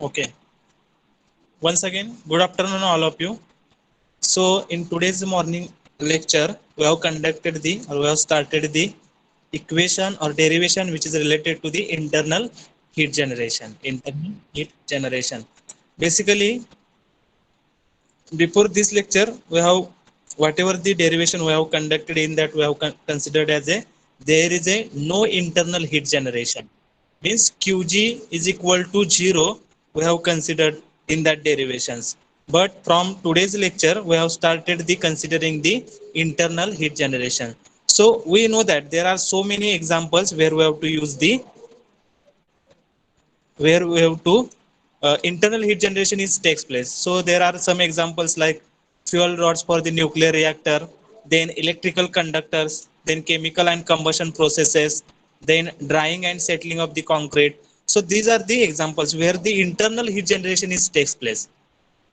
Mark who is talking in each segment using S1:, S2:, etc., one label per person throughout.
S1: Okay. Once again, good afternoon, all of you. So, in today's morning lecture, we have conducted we have started the equation or derivation which is related to the internal heat generation. Internal heat generation. Basically, before this lecture, we have whatever the derivation we have conducted in that we have considered as a there is a no internal heat generation means qg is equal to 0 we have considered in that derivations, but from today's lecture we have started the considering the internal heat generation. So we know that there are so many examples where we have to use the where we have to internal heat generation is takes place. So there are some examples like fuel rods for the nuclear reactor, then electrical conductors, then chemical and combustion processes, then drying and settling of the concrete. So these are the examples where the internal heat generation is takes place.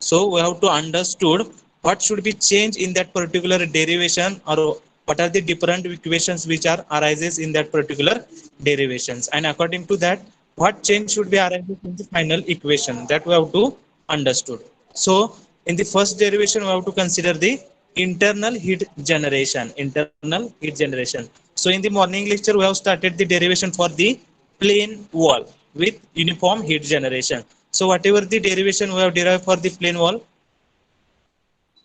S1: So we have to understood what should be changed in that particular derivation, or what are the different equations which are arises in that particular derivations, and according to that what change should be arises in the final equation, that we have to understood. So in the first derivation we have to consider the internal heat generation. Internal heat generation. So in the morning lecture we have started the derivation for the plane wall with uniform heat generation. So whatever the derivation we have derived for the plane wall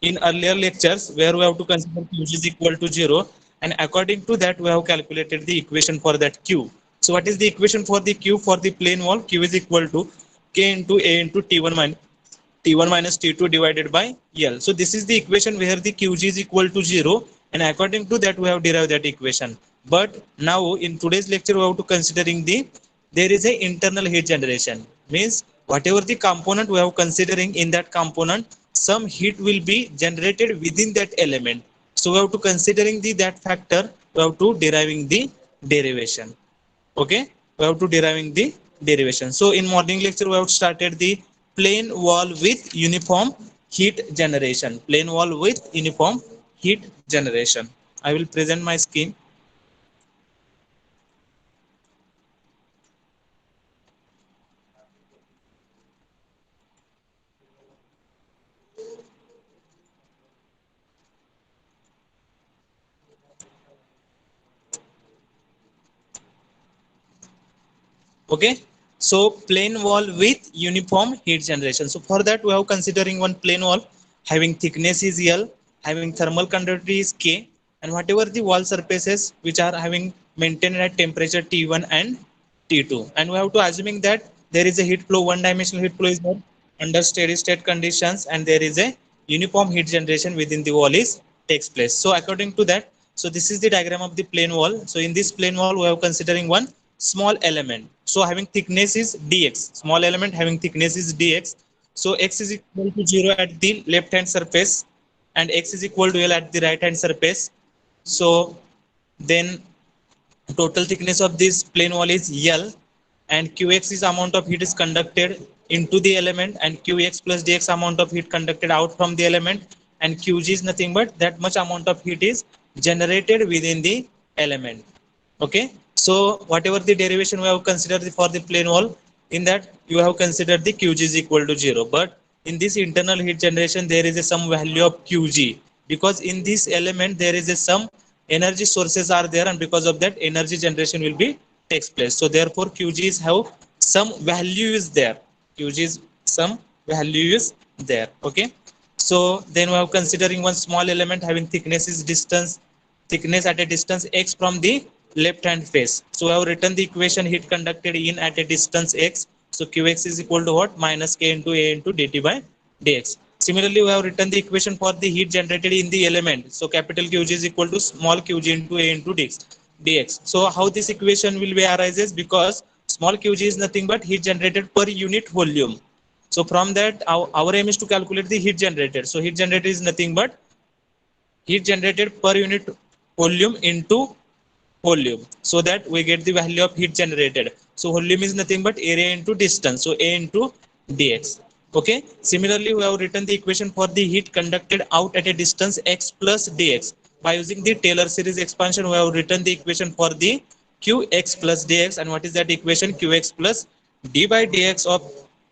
S1: in earlier lectures, where we have to consider q is equal to 0, and according to that we have calculated the equation for that q. So what is the equation for the q for the plane wall? Q is equal to k into a into t1 minus T1 minus T2 divided by L. So this is the equation where the Qg is equal to 0, and according to that we have derived that equation. But now in today's lecture we have to considering the there is a internal heat generation, means whatever the component we have considering in that component some heat will be generated within that element. So we have to considering the that factor, we have to deriving the derivation. Okay, we have to deriving the derivation. So in morning lecture we have started the plane wall with uniform heat generation. Plane wall with uniform heat generation. I will present my scheme. Okay, so plane wall with uniform heat generation. So for that we have considering one plane wall having thickness is L, having thermal conductivity is K, and whatever the wall surfaces which are having maintained at temperature T1 and T2, and we have to assuming that there is a heat flow, one dimensional heat flow is there under steady state conditions, and there is a uniform heat generation within the wall is takes place. So according to that, so this is the diagram of the plane wall. So in this plane wall we have considering one small element, so having thickness is dx, small element having thickness is dx. So x is equal to 0 at the left hand surface, and x is equal to L at the right hand surface. So then total thickness of this plane wall is L, and Qx is amount of heat is conducted into the element, and Qx plus dx amount of heat conducted out from the element, and Qg is nothing but that much amount of heat is generated within the element. Okay, so whatever the derivation we have considered for the plane wall, in that you have considered the Qg is equal to 0, but in this internal heat generation there is a some value of Qg, because in this element there is a some energy sources are there, and because of that energy generation will be takes place. So therefore Qg is have some value is there. Qg is some value is there. Okay, so then we have considering one small element having thickness is distance, thickness at a distance x from the left hand face. So I have written the equation heat conducted in at a distance x. So qx is equal to what? Minus k into a into dt by dx. Similarly, we have written the equation for the heat generated in the element. So capital Qg is equal to small qg into a into dx. So how this equation will be arises? Because small qg is nothing but heat generated per unit volume. So from that our aim is to calculate the heat generated. So heat generated is nothing but heat generated per unit volume into volume, so that we get the value of heat generated. So volume is nothing but area into distance, so a into dx. Okay, similarly we have written the equation for the heat conducted out at a distance x plus dx. By using the Taylor series expansion we have written the equation for the qx plus dx, and what is that equation? Qx plus d by dx of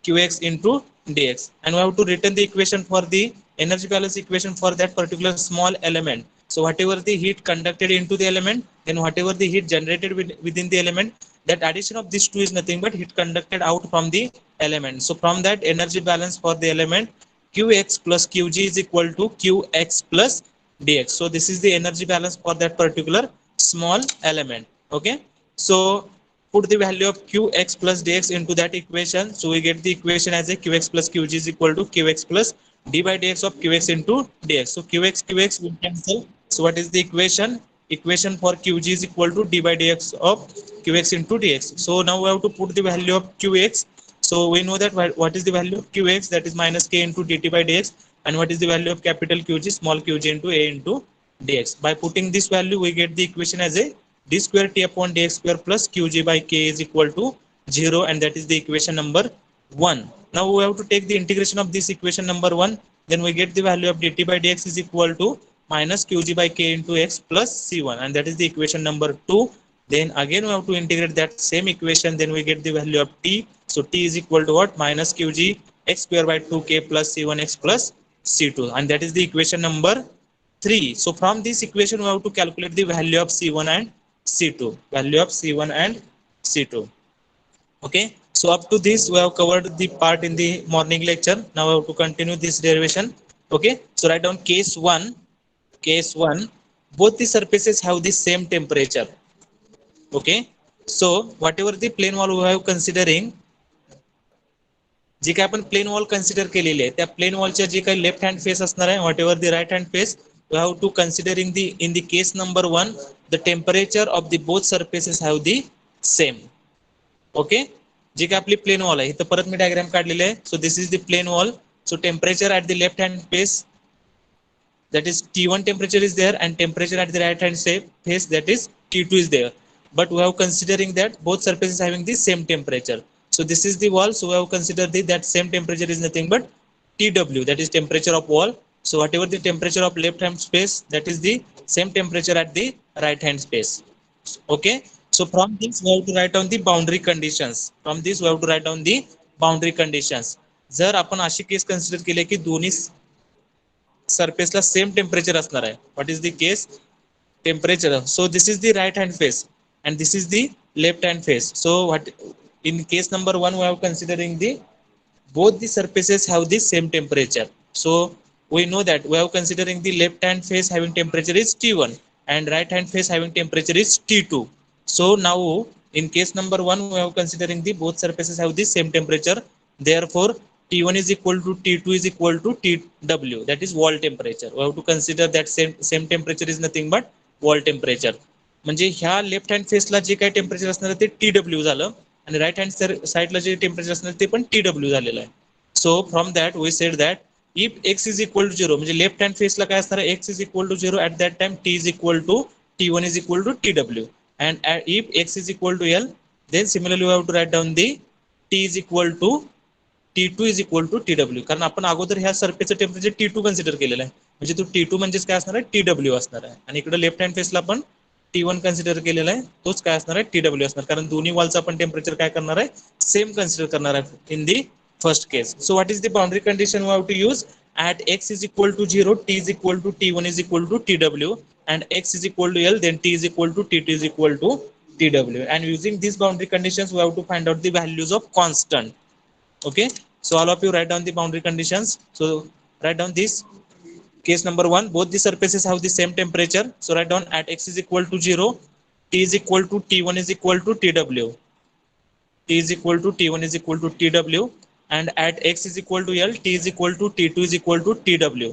S1: qx into dx, and we have to return the equation for the energy balance equation for that particular small element. So whatever the heat conducted into the element, then whatever the heat generated within the element, that addition of these two is nothing but heat conducted out from the element. So from that energy balance for the element, qx plus qg is equal to qx plus dx. So this is the energy balance for that particular small element. Okay, so put the value of qx plus dx into that equation. So we get the equation as a qx plus qg is equal to qx plus d by dx of qx into dx. So qx will cancel. So what is the equation? Equation for qg is equal to d by dx of qx into dx. So now we have to put the value of qx. So we know that what is the value of qx, that is minus k into dt by dx, and what is the value of capital qg, small qg into a into dx. By putting this value, we get the equation as a d square t upon dx square plus qg by k is equal to 0, and that is the equation number 1. Now we have to take the integration of this equation number 1, then we get the value of dt by dx is equal to minus qg by k into x plus c1, and that is the equation number 2. Then again we have to integrate that same equation, then we get the value of t. So t is equal to what? Minus qg x square by 2k plus c1x plus c2, and that is the equation number 3. So from this equation we have to calculate the value of c1 and c2, value of c1 and c2. Okay, so up to this we have covered the part in the morning lecture. Now we have to continue this derivation. Okay, so write down case 1. Case 1, both the surfaces have the same temperature. Okay, so whatever the plane wall we have considering, जे काही आपण plane wall consider केलेली आहे त्या plane वॉलच्या जे काही left hand face असणार आहे, whatever the right hand face, we have to considering the in the case number 1 the temperature of the both surfaces have the same. Okay, जी काय आपली plane wall आहे इथं परत मी diagram काढलेले आहे. So this is the plane wall. So temperature at the left hand face, that is T1 temperature is there, and temperature at the right hand face, that is T2 is there. But we have considering that both surfaces having the same temperature. So this is the wall. So we have considered that same temperature is nothing but TW, that is temperature of wall. So whatever the temperature of left hand space, that is the same temperature at the right hand space. Okay, so from this we have to write down the boundary conditions. From this we have to write down the boundary conditions. जर आपण अशी case consider केली की दोन्ही सरफेसला same temperature असणार आहे, what is the case? Temperature. So this is the right hand face and this is the left hand face. So what in case number 1 we have considering the both the surfaces have the same temperature. So we know that we have considering the left hand face having temperature is T1 and right hand face having temperature is T2. So now in case number 1 we have considering the both surfaces have the same temperature, therefore T1 is equal to T2 is equal to TW, that is wall temperature. We have to consider that same temperature is nothing but wall temperature. म्हणजे ह्या left hand फेसला जे काही temperature असणार ते TW झालं, आणि right hand साईडला जे temperature असणार ते पण TW झालेलं आहे. So from that we said that if x is equal to 0, म्हणजे लेफ्ट हँड फेसला काय असणार आहे, x is equal to 0 at that time t is equal to T1 is equal to TW, and if x is equal to L, then similarly we have to write down the t is equal to T2 is equal to TW, कारण आपण अगोदर ह्या सरफेसचं temperature T2 consider केलेलं आहे, म्हणजे तो T2 म्हणजेच काय असणार आहे, TW असणार आहे. आणि इकडे लेफ्ट हँड फेसला पण T1 कन्सिडर केलेला आहे, तोच काय असणार आहे, TW असणार, कारण दोन्ही वॉलचं आपण टेम्परेचर काय करणार आहे, सेम कन्सिडर करणार आहे in the first case. So what is the boundary condition we have to use? at x is equal to 0, t is equal to T1 is equal to TW, and x is equal to L, then t is equal to T2 is equal to TW. And using these boundary conditions, we have to find out the values of constant. Okay, so all of you write down the boundary conditions. So write down this. Case number 1, both the surfaces have the same temperature. So write down at x is equal to 0, t is equal to T1 is equal to TW, t is equal to T1 is equal to TW, and at x is equal to L, t is equal to T2 is equal to TW,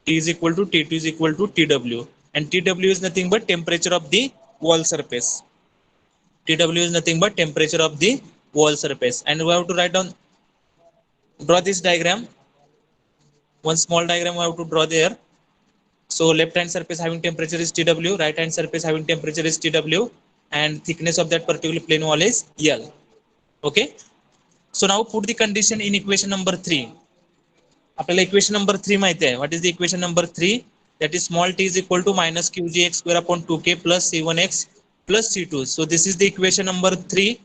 S1: t is equal to T2 is equal to TW, and TW is nothing but temperature of the wall surface. TW is nothing but temperature of the wall surface. And we have to write down, draw this diagram. One small diagram we have to draw there. So left hand surface having temperature is TW, right hand surface having temperature is TW, and thickness of that particular plane wall is L. Okay, so now put the condition in equation number 3. आपल्याला equation number 3 माहिती आहे. What is the equation number 3? that is small t is equal to minus qgx square upon 2k plus c1x plus c2. So this is the equation number 3.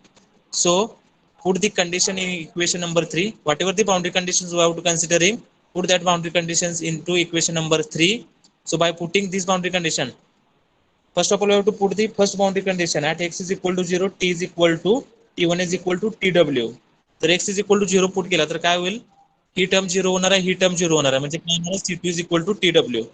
S1: So put the condition in equation number 3. Whatever the boundary conditions we have to consider in, put that boundary conditions into equation number 3. So by putting this boundary condition, first of all we have to put the first boundary condition at x is equal to 0, t is equal to t1 is equal to tw. तर x is equal to 0 put केला तर काय होईल, ही term 0 होणार आहे, ही term 0 होणार आहे, म्हणजे काय होणार, c2 is equal to tw.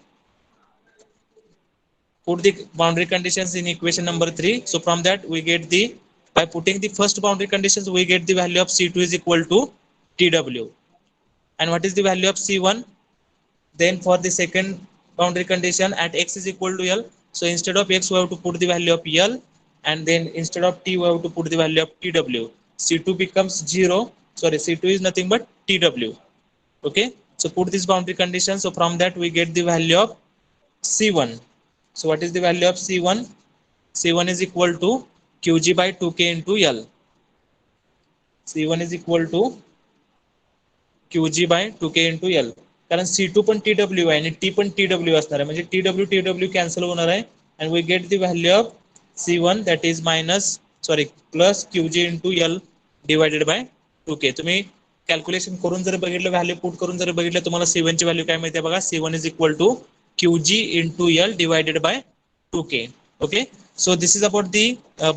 S1: Put the boundary conditions in equation number 3. So from that we get the, by putting the first boundary conditions we get the value of c2 is equal to tw. And what is the value of c1? Then for the second boundary condition at x is equal to l, so instead of x we have to put the value of l, and then instead of t we have to put the value of tw. c2 becomes 0, sorry, c2 is nothing but tw. Okay, so put this boundary condition. So from that we get the value of c1. So what is the value of c1? c1 is equal to qg by 2k into l. c1 is equal to qg by 2k into l. कारण c2 पण tw आहे आणि t पण tw असणार आहे, म्हणजे tw cancel होणार आहे, and we get the value of c1 that is minus, sorry, plus qg into l divided by 2k. तुम्ही कॅल्क्युलेशन करून जर बघितलं, व्हॅल्यू पुट करून जर बघितलं, तुम्हाला c1 ची व्हॅल्यू काय माहिती बघा, c1 is equal to qg into l divided by 2k. Okay, so this is about the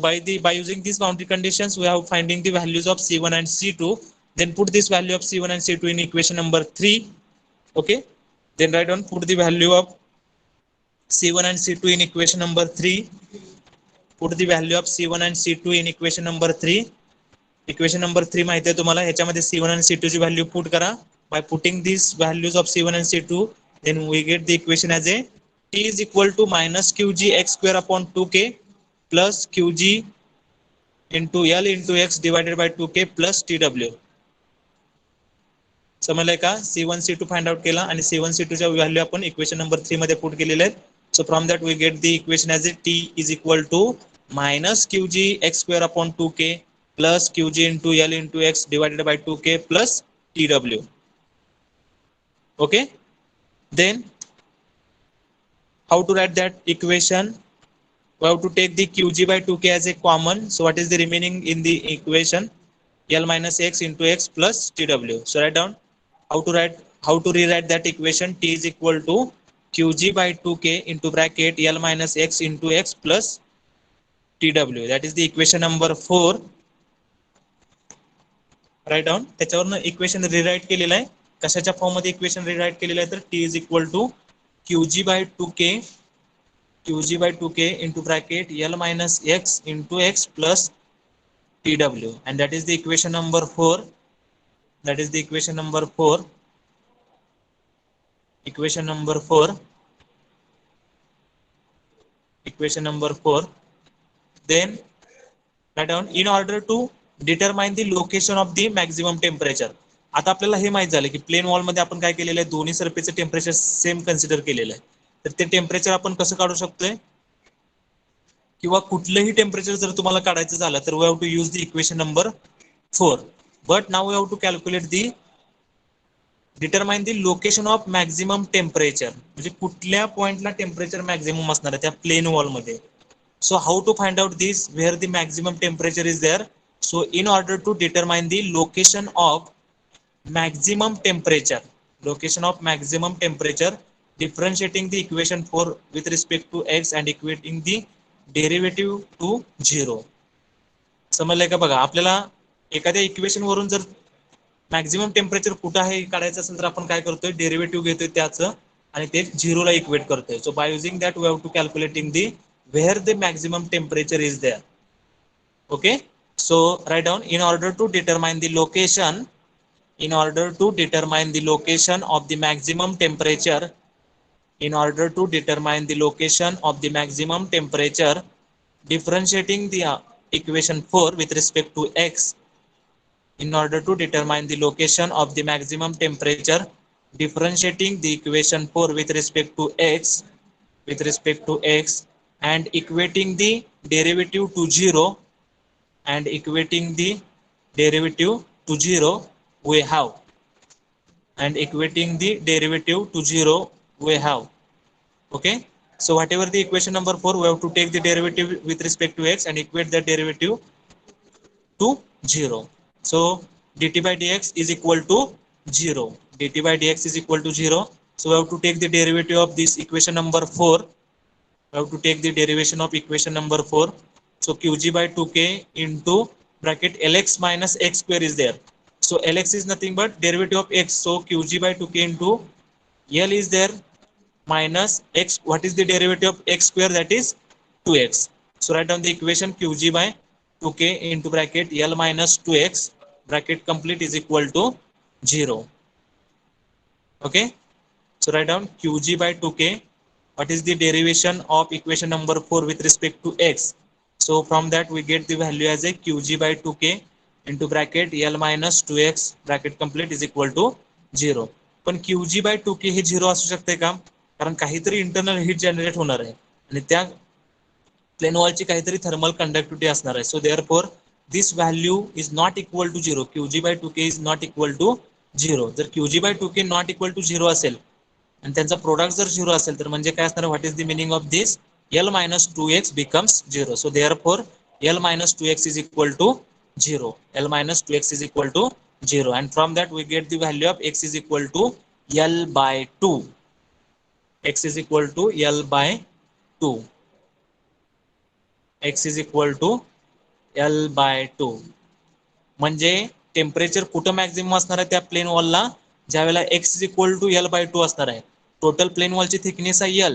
S1: by using these boundary conditions we have finding the values of c1 and c2. Then put this value of c1 and c2 in equation number 3. Okay, then write down, put the value of c1 and c2 in equation number 3. Put the value of c1 and c2 in equation number 3. Equation number 3 माहिती आहे तुम्हाला, ह्याच्यामध्ये c1 and c2 ची value put करा. By putting these values of c1 and c2, then we get the equation as a t is equal to minus qg x square upon 2k plus qg into l into x divided by 2k plus tw. समजलंय का, c1 c2 find out केला आणि c1 c2 च्या value आपण equation number 3 मध्ये put केलेले आहेत. So from that we get the equation as a t is equal to minus qg x square upon 2k plus qg into l into x divided by 2k plus tw. Okay, then how to write that equation? We have to take the qg by 2k as a common. So what is the remaining in the equation? L minus x into x plus tw. So write down how to rewrite that equation. T is equal to qg by 2k into bracket L minus x into x plus tw. That is the equation number 4. Write down, त्याच्यावरनं equation rewrite केलेलं आहे. कशाच्या form मध्ये equation rewrite केलेलं आहे, तर t is equal to qg by 2k into bracket L minus x into x plus tw, and that is the equation number 4. That is the equation number 4. Equation number 4. Equation number 4. Then write down, in order to determine the location of the maximum temperature. आता आपल्याला हे माहित झालं की plane wall मध्ये आपण काय केलेलं आहे, दोन्ही सरफेसचं टेम्परेचर सेम कन्सिडर केलेलं आहे. तर ते टेम्परेचर आपण कसं काढू शकतोय, किंवा कुठलंही टेम्परेचर जर तुम्हाला काढायचं झालं तर we have to use the equation number 4. But now we have to calculate the determine the location of maximum temperature, म्हणजे कुठल्या पॉइंटला टेम्परेचर मॅक्झिमम असणार आहे त्या प्लेन वॉल मध्ये. So how to find out this, where the maximum temperature is there? So in order to determine the location of maximum temperature, differentiating the equation 4 with respect to x and equating the derivative to 0. समजलंय का बघा, आपल्याला एखाद्या equation वरून जर maximum temperature कुठं आहे काढायचं असेल तर आपण काय करतोय, डेरिव्हेटिव्ह घेतोय त्याचं आणि ते 0 ला इक्वेट करतोय. So by using that we have to calculating the where the maximum temperature is there. Okay, so write down, in order to determine the location of the maximum temperature, differentiating the equation 4 with respect to x, in order to determine the location of the maximum temperature, differentiating the equation 4 with respect to x and equating the derivative to 0, we have, okay. So whatever the equation number 4, we have to take the derivative with respect to x and equate the derivative to 0. So dt by dx is equal to 0. dt by dx is equal to 0. So we have to take the derivative of this equation number 4. We have to take the derivation of equation number 4. So qg by 2k into bracket lx minus x square is there. So lx is nothing but derivative of x. So qg by 2k into l is there minus x. What is the derivative of x square? That is 2x. So write down the equation qg by 2k into bracket l minus 2x bracket complete is equal to 0. Okay. So write down qg by 2k. What is the derivation of equation number 4 with respect to x? So from that we get the value as a qg by 2k into bracket l minus 2x bracket complete is equal to 0. पण qg by 2k हे 0 असू शकते का? कारण काहीतरी internal heat generate होणार आहे आणि त्या प्लेन वॉलची काहीतरी थर्मल कंडक्टिव्हिटी असणार आहे. So therefore this value is not equal to 0. qg by 2k is not equal to 0. जर qg by 2k not equal to 0 असेल आणि त्यांचा प्रोडक्ट जर 0 असेल तर म्हणजे काय असणार? What is the meaning of this? l minus 2x becomes 0. So therefore l minus 2x is equal to 0. l minus 2x is equal to 0 and from that we get the value of x is equal to l by 2. x is equal to l by 2. x is equal to l by 2. म्हणजे temperature कुठं maximum असणार आहे त्या plane वॉलला? ज्यावेळेला x is equal to l by 2 असणार आहे. Total plane वॉलची थिकनेस आहे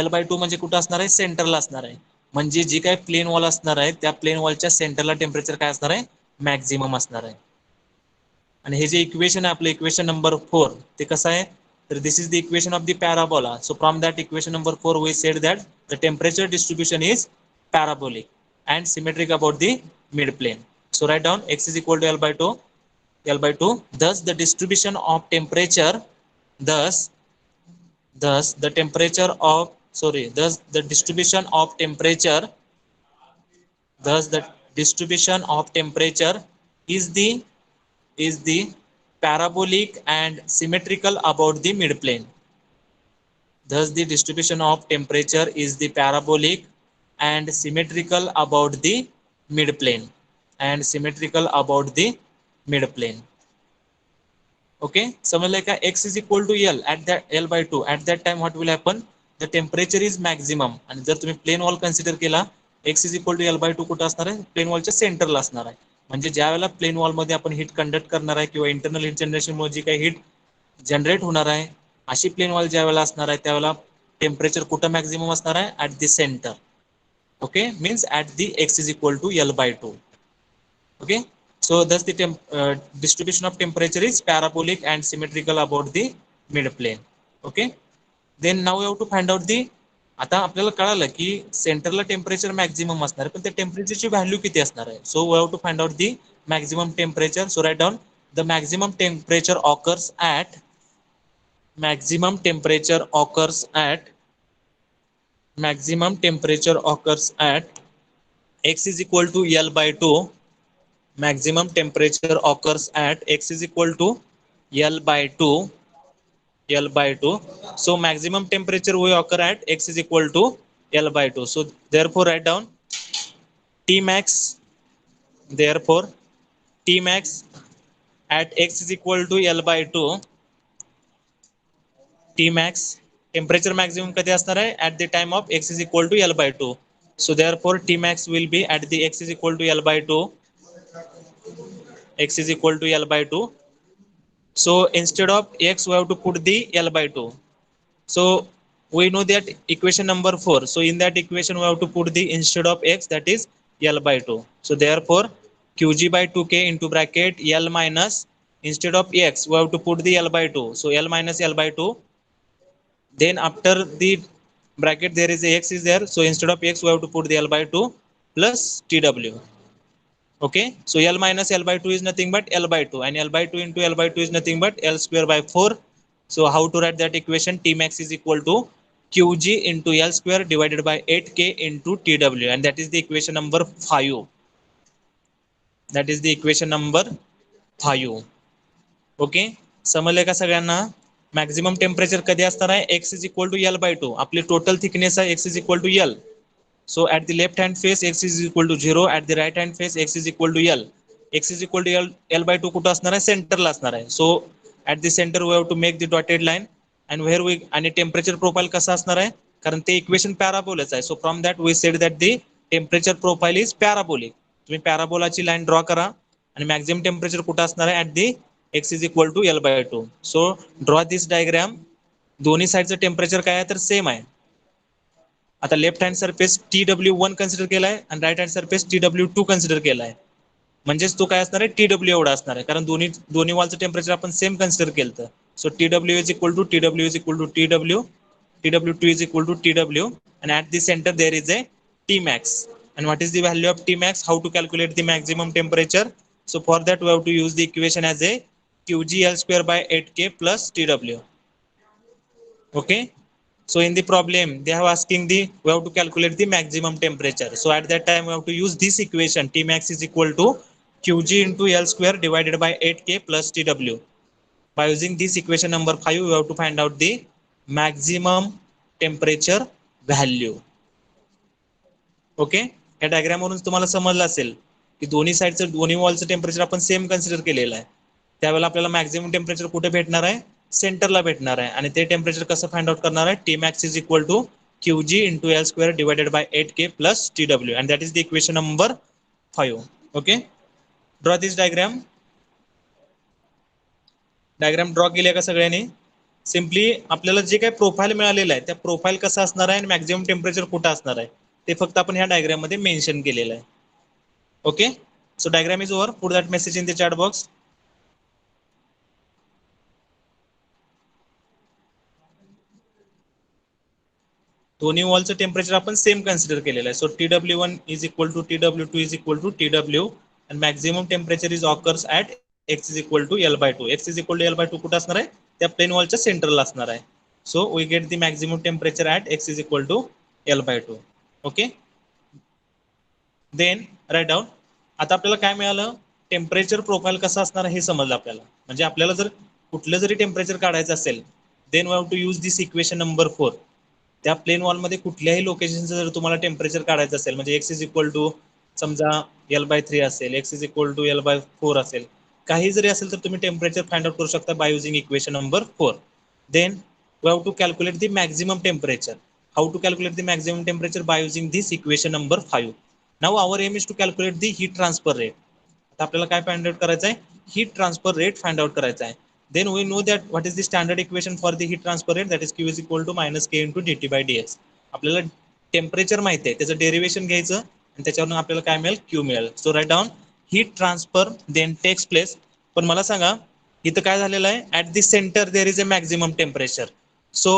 S1: l बाय 2 म्हणजे कुठं असणार आहे? सेंटरला असणार आहे. म्हणजे जी काही प्लेन वॉल असणार आहे त्या प्लेन वॉलच्या सेंटरला टेम्परेचर काय असणार आहे? मॅक्झिमम असणार आहे. आणि हे जे इक्वेशन आहे आपलं इक्वेशन नंबर 4 ते कसं आहे? तर this is the equation of the parabola. So from that equation number 4 we said that the temperature distribution is parabolic and symmetric about the mid plane. So write down x is equal to l by 2. Thus the distribution of temperature, thus the temperature of thus the distribution of temperature, thus the distribution of temperature is the parabolic and symmetrical about the mid plane. Thus the distribution of temperature is the parabolic and symmetrical about the mid plane and symmetrical about the mid plane. Okay, समजलं का? x is equal to l at that l by 2 at that time what will happen? The temperature is maximum. आणि जर तुम्ही plane wall consider केला x is equal to l by 2 कुठं असणार आहे? Plane वॉलच्या सेंटरला असणार आहे. म्हणजे ज्या वेळेला प्लेन वॉल मध्ये आपण हीट कंडक्ट करणार आहे किंवा इंटरनल हीट जनरेशन मुळे जी काही हीट जनरेट होणार आहे अशी प्लेन वॉल ज्या वेळेला असणार आहे त्यावेळेला टेम्परेचर कुठं मॅक्झिमम असणार आहे? At the centre. Okay, means at the x is equal to l by 2. Okay, so thus the distribution of temperature is parabolic and symmetrical about the mid plane. Okay, then now we have to find out the, आता आपल्याला कळालं की सेंटरला temperature maximum असणार आहे पण त्या टेम्परेचरची value किती असणार आहे? So we have to find out the maximum temperature. So write down the maximum temperature occurs at maximum temperature occurs at x is equal to l by 2. Maximum temperature occurs at x is equal to l by 2. So maximum temperature will occur at x is equal to l by 2. So therefore write down T max. Therefore T max at x is equal to l by 2. T max temperature maximum कधी असणार आहे? at the time of x is equal to l by 2. So therefore T max will be at the x is equal to l by 2. X is equal to l by 2. So instead of x we have to put the l by 2. So we know that equation number 4. So in that equation we have to put the instead of x, that is l by 2. So therefore qg by 2k into bracket l minus, instead of x we have to put the l by 2. So l minus l by 2. Then after the bracket there is a x is there. So instead of x we have to put the l by 2 plus tw. Okay, so l minus l by 2 is nothing but l by 2 and l by 2 into l by 2 is nothing but l square by 4. So how to write that equation? T max is equal to qg into l square divided by 8k into tw, and that is the equation number 5. That is the equation number 5. Okay, समजले का सगळ्यांना? Maximum temperature कधी असणार आहे? x is equal to l by 2. आपली total thickness आहे x is equal to l. So at the left hand face x is equal to 0, at the right hand face x is equal to l. x is equal to l by 2 कुठं असणार आहे, सेंटरला असणार आहे. So at the center we have to make the dotted line and where we, आणि temperature profile कसं असणार आहे, कारण ते इक्वेशन पॅराबोलाच आहे. So from that we said that the temperature profile is parabolic. तुम्ही पॅराबोलाची लाईन ड्रॉ करा आणि मॅक्झिमम टेम्परेचर कुठं असणार आहे, at the x is equal to l by 2. So draw this diagram. दोन्ही साईडचं टेम्परेचर काय आहे तर सेम आहे. आता left hand surface TW1 consider केलाय आणि right hand surface TW2 consider केलाय. म्हणजेच तो काय असणार आहे, TW एवढा असणार आहे, कारण दोन्ही वॉलचं टेम्परेचर आपण सेम कन्सिडर केलं. So TW is equal to TW is equal to TW, TW2 is equal to TW, and at the center there is a Tmax. And what is the value of Tmax? How to calculate the maximum temperature? So for that we have to use the equation as a QgL square by 8K plus TW. Okay. So in the problem they have asking we have to calculate the maximum temperature. So at that time we have to use this equation. Tmax is equal to Qg into L square divided by 8K plus TW. By using this equation number 5 we have to find out the maximum temperature value. Okay. या diagram वरून तुम्हाला समजलं असेल की दोन्ही साईडचं, दोन्ही वॉलचं temperature आपण सेम कन्सिडर केलेलं आहे. त्यावेळेला आपल्याला मॅक्झिमम टेम्परेचर कुठे भेटणार आहे, सेंटरला भेटणार आहे. आणि ते टेम्परेचर कसं फाइंड आउट करणार आहे, Tmax is equal to Qg into L square divided by 8K plus TW, and that is the equation number 5. Okay. Draw this diagram. Diagram draw केली का सगळ्यांनी? सिम्पली आपल्याला जे काही प्रोफाईल मिळालेलं आहे त्या प्रोफाईल कसं असणार आहे आणि मॅक्झिमम टेम्परेचर कुठं असणार आहे ते फक्त आपण ह्या डायग्राम मध्ये मेन्शन केलेलं आहे. Okay. So diagram is over. Put that message in the chat box. दोन्ही वॉलचं टेम्परेचर आपण सेम कन्सिडर केलेलं आहे. So TW1 is equal to TW2 is equal to TW, and maximum temperature is occurs at x is equal to L by 2. x is equal to L by 2 कुठं असणार आहे, त्या plane वॉलच्या सेंटरला असणार आहे. So we get the maximum temperature at x is equal to L by 2. Okay. Then write down. आता आपल्याला काय मिळालं, टेम्परेचर प्रोफाईल कसं असणार हे समजलं आपल्याला. म्हणजे आपल्याला जर कुठलं जरी टेम्परेचर काढायचं असेल then we have to use this equation number 4. त्या प्लेन वॉल मध्ये कुठल्याही लोकेशनचं जर तुम्हाला टेम्परेचर काढायचं असेल, म्हणजे x इज इक्वल टू समजा L by 3 असेल, x is equal to L by 4 असेल, काही जरी असेल तर तुम्ही टेम्परेचर फाइंड आउट करू शकता by using equation number 4. Then we have to calculate the maximum temperature. How to calculate the maximum temperature by using this equation number 5. Now our aim is to calculate the heat transfer rate. आता आपल्याला काय find out करायचं आहे, heat transfer rate find out करायचा आहे. Then we know that what is the standard equation for the heat transfer rate, that is Q is equal to minus K into dt by dx. आपल्याला temperature माहिती आहे, त्याचं derivation घ्यायचं आणि त्याच्यावरून आपल्याला काय मिळेल, Q मिळेल. So write down heat transfer then takes place. पण मला सांगा इथं काय झालेलं आहे, at the centre there is a maximum temperature. So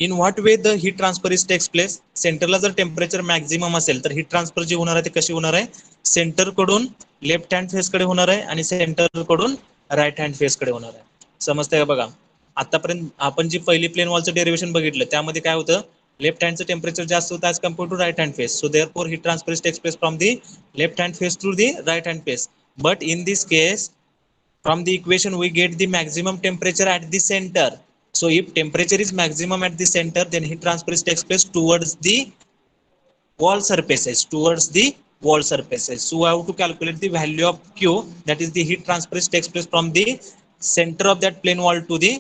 S1: in what way the heat transfer is takes place. सेंटरला जर टेम्परेचर मॅक्झिमम असेल तर हीट ट्रान्सफर जी होणार आहे ते कशी होणार आहे, सेंटर कडून लेफ्ट हँड फेस कडे होणार आहे आणि सेंटर कडून राईट हँड फेस कडे होणार आहे. समजतंय का बघा. आतापर्यंत आपण जी पहिली प्लेन वॉलचं डेरिवेशन बघितलं त्यामध्ये काय होतं, लेफ्ट हँडचं टेम्परेचर जास्त होतं as compare to right hand face. So therefore heat transfer takes place from the left hand face to the right hand face. But in this case from the equation we get the maximum temperature at the center. So if temperature is maximum at the center then heat transfer takes place towards the wall surfaces, towards the wall surfaces. So I have to calculate the value of Q, that is the heat transfer takes place from the center of that plane wall to the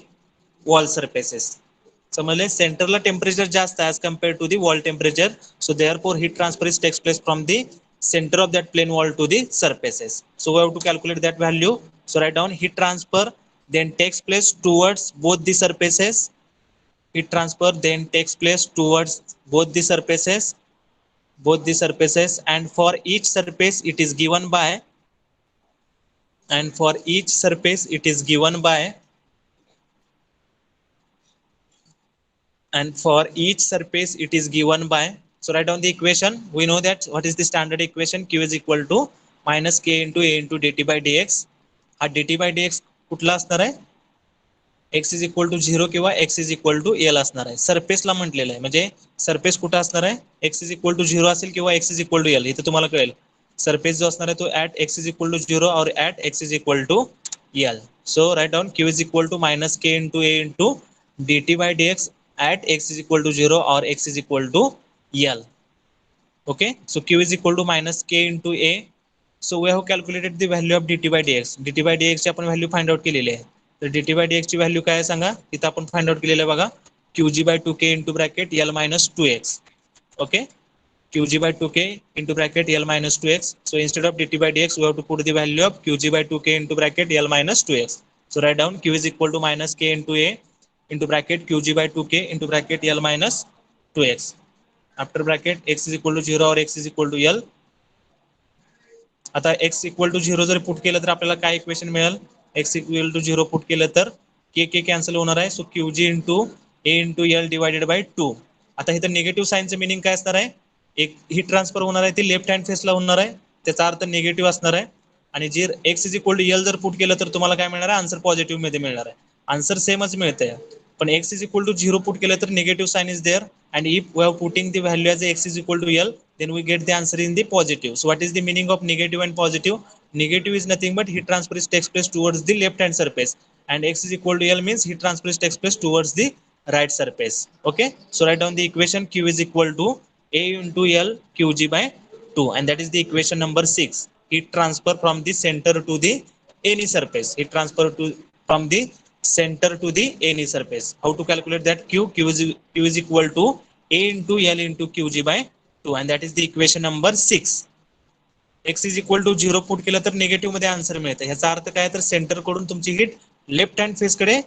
S1: wall surfaces. समजले, सेंटरला temperature जास्त as compare to the wall temperature. So therefore heat transfer takes place from the center of that plane wall to the surfaces. So we have to calculate that value. So write down heat transfer then takes place towards both the surfaces. Heat transfer then takes place towards both the surfaces, both the surfaces, and for each surface it is given by, and for each surface it is given by, and for each surface it is given by. So write down the equation. We know that what is the standard equation, Q is equal to minus K into A into dt by dx. हा dt by dx कुठला असणार आहे, x is equal to 0 किंवा x is equal to L असणार आहे. सरफेसला म्हटलेलं आहे, म्हणजे सरफेस कुठं असणार आहे, x इज इक्वल टू 0 असेल किंवा x is equal to L. इथं तुम्हाला कळेल सरफेस जो असणार आहे तो at x is equal to 0 और at x is equal to L. So write down Q is equal to minus K into A into dt by dx at x is equal to 0 or x is equal to L. Okay, so Q is equal to minus K into A so we have calculated the value of dt by dx. dt by dx ची आपण value find out केलेली आहे. तर dt by dx ची value काय आहे सांगा. तिथं आपण फाइंड आउट केलेलं आहे बघा, qg by 2k into bracket l minus 2x. Okay, qg by 2k into bracket l minus 2x. So instead of dt by dx, we have to put the value of qg by 2k into bracket l minus 2x. So write down q is equal to minus k into a into bracket qg by 2k into bracket l minus 2x. After bracket x is equal to 0 or x is equal to l. आता x equal to 0 जर put केलं तर आपल्याला काय equation मिळेल. x equal to 0 put केलं तर k k cancel होणार आहे. सो qg into a into l divided by 2. आता इथं निगेटिव्ह साईनचं मिनिंग काय असणार आहे. एक हीट ट्रान्सफर होणार आहे ती लेफ्ट हँड फेसला होणार आहे, त्याचा अर्थ निगेटिव्ह असणार आहे. आणि जे x is equal to L जर पुट केलं तर तुम्हाला काय मिळणार आहे, आन्सर पॉझिटिव्ह मध्ये मिळणार आहे. आन्सर सेमच मिळतंय, पण x is equal to 0 put केलं तर negative sign is there. And if we are putting the value as x is equal to L, then we get the answer in the positive. So what is the meaning of negative and positive? Negative is nothing but heat transfer is takes place towards the left hand surface, and x is equal to l means heat transfer is takes place towards the right surface. Okay, so write down the equation q is equal to a into l qg by 2, and that is the equation number 6. Heat transfer from the center to the any surface. Heat transfer to from the center to the any surface. How to calculate that? Q is equal to a into l into qg by 2, and that is the equation number 6. x is equal to 0 put केलं तर negative मध्ये answer मिळतं. ह्याचा अर्थ काय तर centre कडून तुमची heat left hand face कडे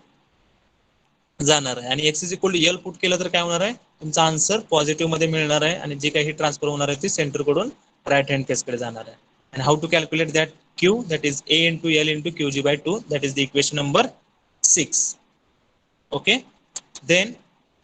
S1: जाणार आहे, आणि x is equal to L put केलं तर काय होणार आहे, तुमचा आन्सर पॉझिटिव्ह मध्ये मिळणार आहे, आणि जे काही ट्रान्सफर होणार आहे ती सेंटर कडून राईट हँड फेस कडे जाणार आहे. And how to calculate that q, that is a into L into qg by 2, that is the equation number 6. Okay, then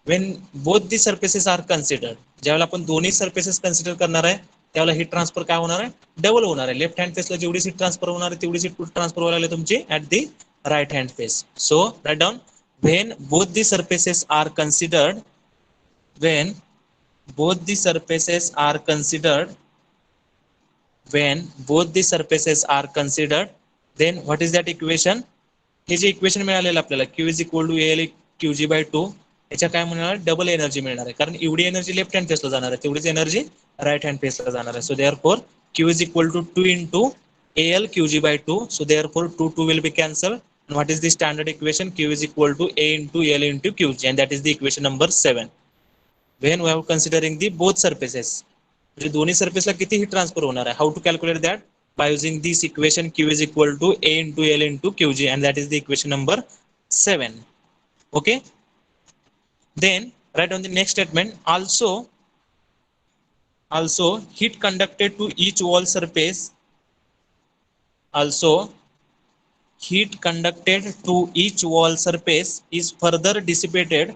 S1: when both the surfaces are considered, ज्यावेळेला आपण दोन्ही surfaces consider करणार आहे त्यावेळेला heat transfer काय होणार आहे, double होणार आहे. लेफ्ट हँड फेसला जेवढी हीट ट्रान्सफर होणार आहे तेवढी हीट ट्रान्सफर व्हायला तुमची at the right hand face. So write down, when both the surfaces are considered, when both the surfaces are considered, when both the surfaces are considered, then what is that equation? हे जे equation मिळालेलं आपल्याला q is equal to L qg by 2, याच्या काय मिळणार, double energy मिळणार आहे, कारण एवढी एनर्जी लेफ्ट हँड फेसला जाणार आहे तेवढीच एनर्जी राईट हँड फेसला जाणार आहे. So therefore q is equal to 2 into al qg by 2. So therefore 2 2 will be cancel. And what is the standard equation? Q is equal to a into l into qg, and that is the equation number 7. When we are considering the both surfaces, म्हणजे दोन्ही सर्फेसला किती heat transfer होणार आहे. How to calculate that? by using this equation q is equal to a into l into qg, and that is the equation number 7. Okay, then write on the next statement. Also heat conducted to each wall surface, also heat conducted to each wall surface is further dissipated,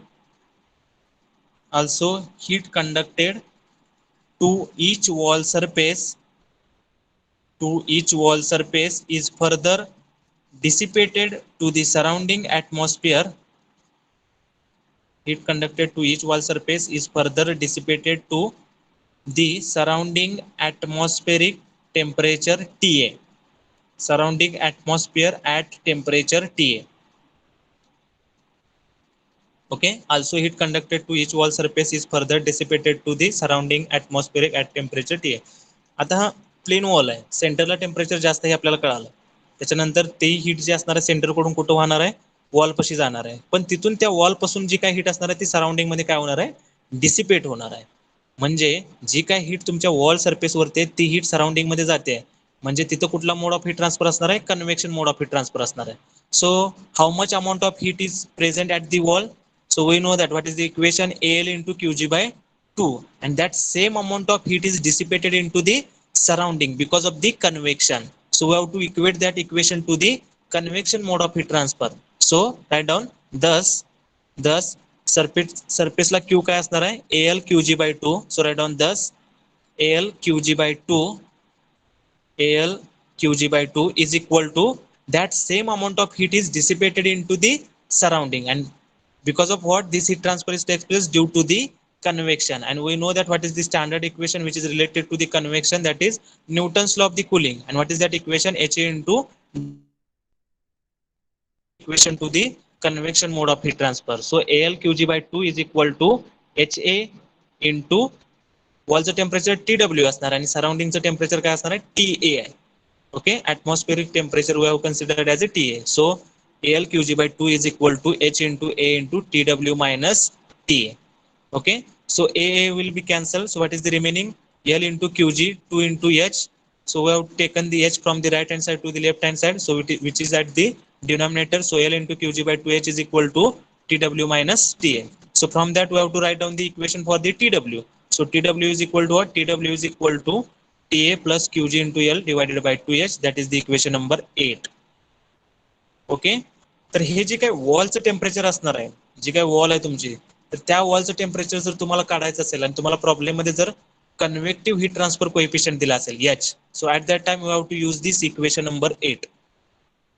S1: also heat conducted to each wall surface, to each wall surface is further dissipated to the surrounding atmosphere. Heat conducted to each wall surface is further dissipated to the surrounding atmospheric temperature TA. Surrounding atmosphere at temperature TA. Okay, also heat conducted to each wall surface is further dissipated to the surrounding atmospheric at temperature TA. आता हा plane wall आहे, सेंटरला temperature जास्त आहे आपल्याला कळालं, त्याच्यानंतर ते हीट जे असणार आहे सेंटर कडून कुठं वाहणार आहे, वॉल पाशी जाणार आहे, पण तिथून त्या वॉल पासून जी काही हीट असणार आहे ती सराउंडिंग मध्ये काय होणार आहे, डिसिपेट होणार आहे. म्हणजे जी काही हीट तुमच्या वॉल सरफेस वरती आहे ती हीट सराउंडिंग मध्ये जाते, म्हणजे तिथं कुठला मोड ऑफ हीट ट्रान्सफर असणार आहे, convection mode of heat transfer असणार आहे. So how much amount of heat is present at the wall? So we know that what is the equation, AL into Qg by 2, and that same amount of heat is dissipated into the surrounding because of the convection. So we have to equate that equation to the convection mode of heat transfer. So write down, thus surface La Q काय असणार आहे, AL Qg by 2. So write down, thus AL Qg by 2, AL Qg by 2 is equal to that same amount of heat is dissipated into the surrounding, and because of what this heat transfer is takes place, due to the convection. And we know that what is the standard equation which is related to the convection, that is Newton's law of the cooling. And what is that equation? HA into equation to the convection mode of heat transfer. So AL Qg by 2 is equal to HA into वॉलचं temperature TW असणार आणि सराउंडिंगचं temperature काय असणार आहे, TA आहे. Okay, atmospheric temperature we have considered as a Ta. So ALQG by 2 is equal to H into A into TW minus Ta. Okay, so AA will be cancelled, so what is the remaining? L into Qg, 2 into H. So we have taken the H from the right hand side to the left hand side, so which is at the denominator. So L into Qg by 2H is equal to TW minus Ta. So from that we have to write down the equation for the TW. So TW is equal to what? TW is equal to Ta plus Qg into L divided by 2H. That is the equation number 8. Okay, तर हे जे काय वॉलचं temperature असणार आहे, जी काय wall आहे तुमची, तर त्या वॉलचं temperature जर तुम्हाला काढायचं असेल आणि तुम्हाला प्रॉब्लेम मध्ये जर कन्व्हेक्टिव्ह हीट ट्रान्सफर कोएफिशियंट दिला असेल H, so at that time you have to use this equation number 8.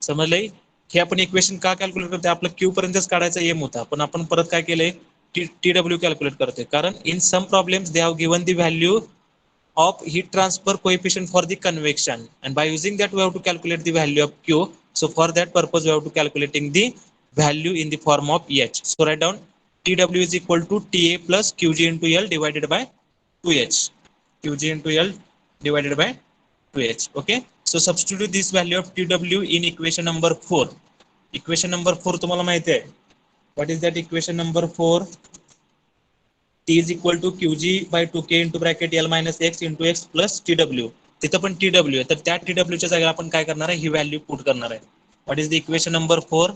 S1: समजलंय? हे आपण इक्वेशन का कॅल्क्युलेट करतोय? आपलं क्यू पर्यंतच काढायचा एम होता, पण आपण परत काय केलंय, टीडब्ल्यू कॅल्क्युलेट करतोय. कारण in some problems they have given the value of heat transfer coefficient for the convection, and by using that we have to calculate the value of Q. So for that purpose we have to calculating the value in the form of H. So write down TW is equal to Ta plus Qg into L divided by 2H. Qg into L divided by 2H. Okay, so substitute this value of TW in equation number 4. Equation number 4 तुम्हाला माहिती आहे. What is that equation number 4? T is equal to Qg by 2K into bracket L minus X into X plus TW. तिथं पण TW आहे, तर त्या TW च्या जागेला आपण काय करणार आहे, ही व्हॅल्यू पुट करणार आहे. What is the equation number 4?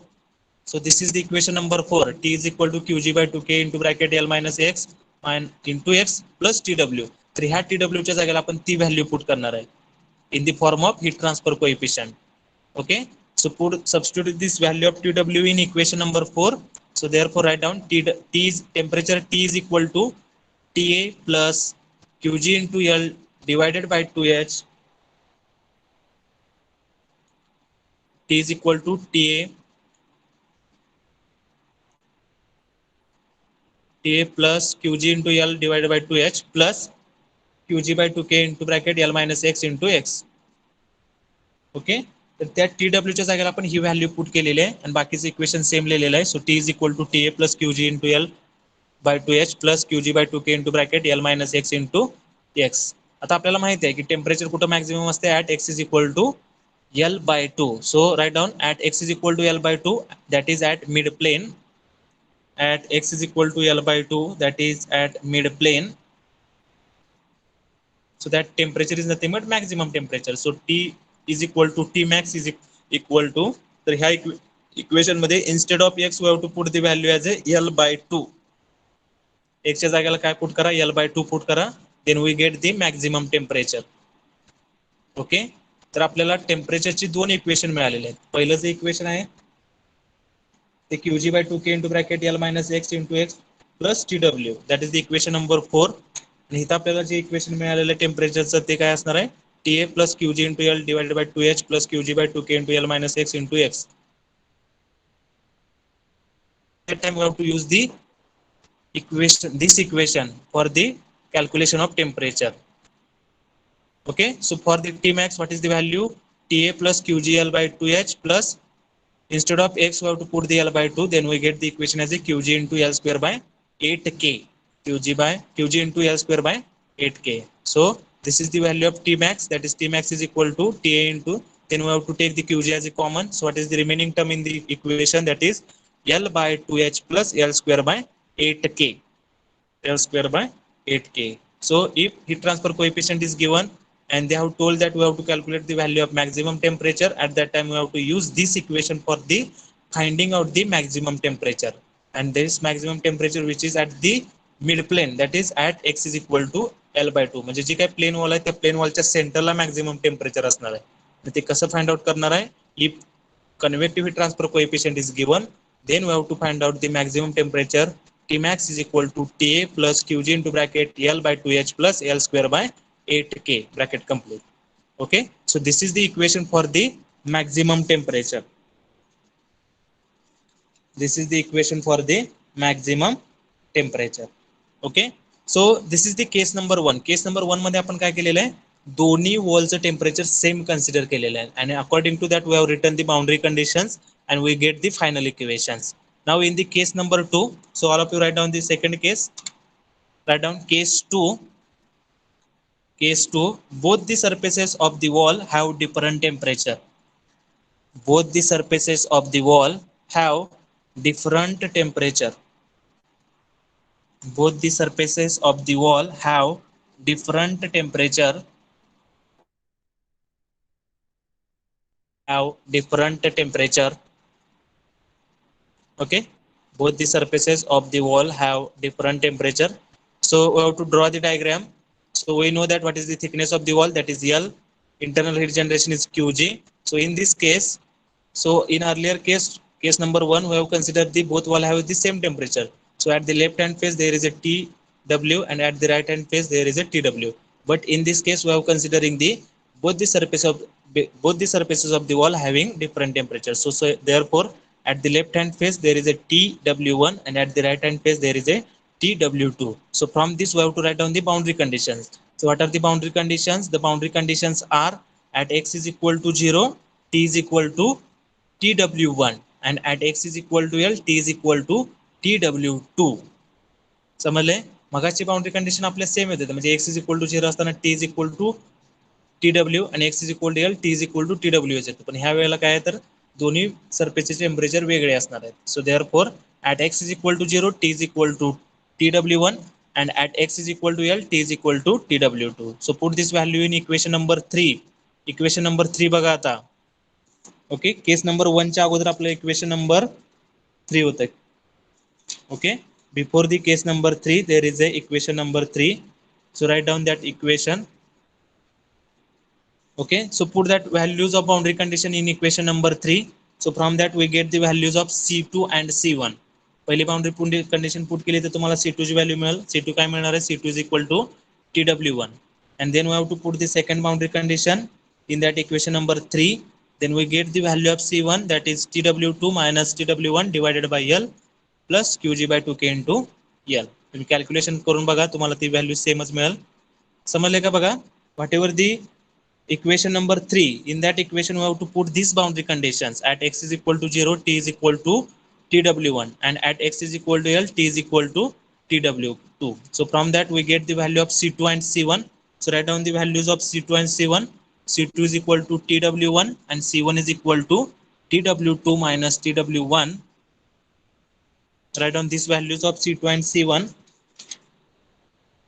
S1: So this is the equation number 4. T is equal to Qg by 2K into bracket L minus X and into X plus TW. तर ह्या TW च्या जागेला आपण ती value put करणार आहे in the form of heat transfer coefficient. Okay, so put substitute this value of TW in equation number 4. So therefore write down T is temperature T is equal to Ta plus Qg into L divided by 2H. T is equal to Ta plus Qg into L divided by 2H plus Qg by 2K into bracket L minus X into X. Okay, तर त्या TW च्या जागेला आपण ही value put केलेली आहे आणि बाकीचं equation same लिहिलेलं आहे. So T is equal to TA plus QG into L by 2H plus QG by 2K into bracket L minus X into X. आता आपल्याला माहिती आहे की टेम्परेचर कुठं मॅक्सिमम असते, at X is equal to L by 2. So write down at X is equal to L by 2, that is at mid plane. At X is equal to L by 2, that is at mid plane. So that temperature is nothing but maximum temperature. So T is equal to T max is equal to, तर ह्या equation मध्ये instead of X we have to put the value as a L by 2. X च्या जागेला काय put करा, L by 2 put करा, then we get the maximum temperature. Okay, तर आपल्याला टेम्परेचरची दोन इक्वेशन मिळालेले आहेत. पहिलं जे इक्वेशन आहे ते Qg by 2K into bracket L minus X into X plus TW, that is the equation number 4. आणि इथं आपल्याला जे इक्वेशन मिळालेलं टेम्परेचरचं ते काय असणार आहे, Ta plus Qg into L divided by 2H plus Qg by 2K into L minus X into X. That time we have to use the equation, this equation for the calculation of temperature. Okay, so for the T max, what is the value? Ta plus Qgl by 2H plus, instead of X we have to put the L by 2, then we get the equation as a Qg into L square by 8K. Qg into L square by 8K. So this is the value of T max, that is T max is equal to Ta into, then we have to take the Qg as a common. So what is the remaining term in the equation? That is L by 2H plus L square by 8K. L square by 8K. So if heat transfer coefficient is given and they have told that we have to calculate the value of maximum temperature, at that time we have to use this equation for the finding out the maximum temperature. And this maximum temperature which is at the mid plane, that is at X is equal to L by 2. म्हणजे जी काय plane wall आहे त्या plane वॉलच्या सेंटरला maximum temperature असणार आहे. ते कसं find out करणार आहे, if convective heat transfer coefficient is given, then we have to find out the maximum temperature. T max is equal to Ta plus Qg into bracket L by 2H plus L square by 8K, bracket complete. Okay, so this is the equation for the maximum temperature. This is the equation for the maximum temperature. Okay, so this is the case number 1. Case number 1 मध्ये आपण काय केलेलं आहे, दोन्ही वॉलचं temperature same consider केलेलं आहे आणि according to that we have written the boundary conditions and we get the final equations. Now in the case number 2, so all of you write down the second case. Write down case 2. Case 2, both the surfaces of the wall have different temperature. Both the surfaces of the wall have different temperature. Both the surfaces of the wall have different temperature. Have different temperature. Okay, both the surfaces of the wall have different temperature. So we have to draw the diagram. So we know that what is the thickness of the wall, that is L. Internal heat generation is Qg. So in this case, so in earlier case number 1, we have considered the both wall have the same temperature. So at the left hand face there is a Tw and at the right hand face there is a Tw. But in this case we have considering the both the surface of both the surfaces of the wall having different temperatures. So therefore at the left hand face there is a Tw1 and at the right hand face there is a Tw2. So from this we have to write down the boundary conditions. So what are the boundary conditions? The boundary conditions are at x is equal to 0, T is equal to Tw1 and at x is equal to L, T is equal to Tw2. समजले? मगाची boundary condition आपल्या same येते, म्हणजे x is equal to 0 असताना t is equal to Tw आणि x is equal to L, T is equal to Tw येते. पण ह्या वेळेला काय आहे तर दोन्ही सरफेसचे टेम्परेचर वेगळे असणार आहेत. So therefore at x is equal to 0, T is equal to Tw1 and at x is equal to L, T is equal to Tw2. So put this value in equation number 3. Equation number 3 बघा आता. Okay, case number 1 च्या अगोदर आपलं equation number 3 होतं. Okay, before the case number 3 there is a equation number 3. So write down that equation. Okay, so put that values of boundary condition in equation number 3. So from that we get the values of C2 and C1. पहिली boundary condition put केली तर तुम्हाला C2 ची value मिळेल. C2 काय मिळणार आहे? C2 is equal to Tw1. And then we have to put the second boundary condition in that equation number 3. Then we get the value of C1, that is Tw2 minus Tw1 divided by L plus Qg by 2k into L. तुम्ही calculation करून बघा, तुम्हाला ती value सेमच मिळेल. समजले का? बघा, what ever the equation number 3, in that equation we have to put these boundary conditions. At x is equal to 0, T is equal to Tw1 and at x is equal to L, T is equal to Tw2. So from that we get the value of C2 and C1. So write down the values of C2 and C1. C2 is equal to Tw1 and C1 is equal to Tw2 minus Tw1. Write down these values of C2 and C1.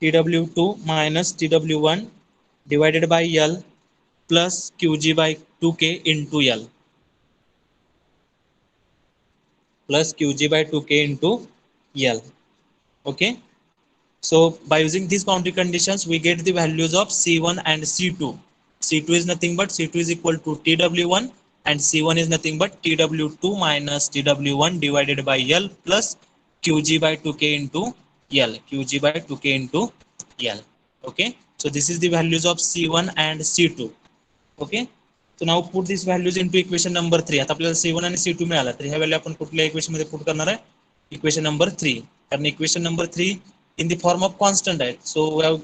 S1: Tw2 minus Tw1 divided by L plus Qg by 2k into L plus Qg by 2k into L. Okay, so by using these boundary conditions we get the values of C1 and C2. C2 is nothing but C2 is equal to Tw1 and C1 is nothing but Tw2 minus Tw1 divided by L plus Qg by 2k into L. Qg by 2k into L. Okay, so this is the values of C1 and C2. Okay, so now put these values into equation number 3. आता आपल्याला C1 आणि C2 मिळाला, तर ह्या value आपण कुठल्या equation मध्ये put करणार आहे? Equation number 3. कारण equation number 3 in the form of constant आहे. So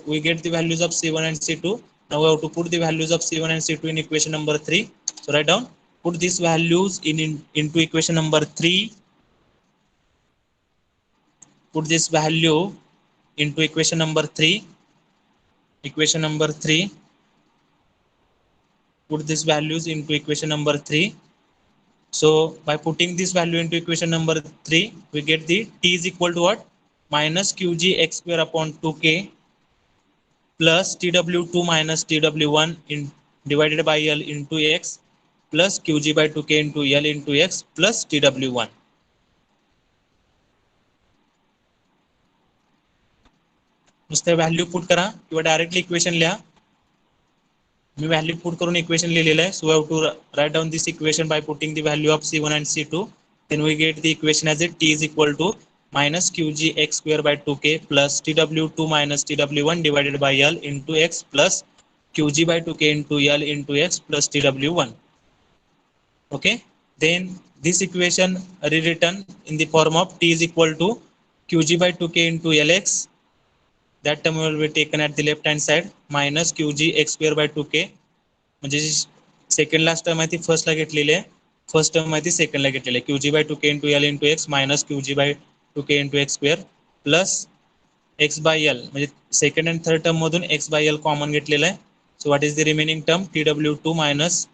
S1: we get the values of C1 and C2. Now we have to put the values of C1 and C2 in equation number 3. So write down, put these values into equation number 3. Put this value into equation number 3. Equation number 3. Put these values into equation number 3. So by putting this value into equation number 3, we get the T is equal to what? Minus Qg x square upon 2k plus Tw2 minus Tw1 divided by L into x plus Qg by 2k into L into x plus Tw1. नुसते value put करा किंवा directly equation लिहा. मी value put करून equation लिहिलेलं आहे. So we have to write down this equation by putting the value of C1 and C2. Then we get the equation as T is equal to minus Qg x square by 2k plus Tw2 minus Tw1 divided by L into x plus Qg by 2k into L into x plus Tw1. Okay, then this equation rewritten in the form of T is equal to Qg by 2k into Lx. That term will be taken at the left hand side minus Qg x square by 2k. म्हणजे second last term आहे ती फर्स्टला घेतलेली आहे, first term आहे ती सेकंडला घेतलेली आहे. Qg by 2k into L into x minus Qg by 2k into x square plus x by L म्हणजे सेकंड अँड थर्ड टर्म मधून एक्स बाय एल कॉमन घेतलेला आहे. So what is the remaining term TW2 minus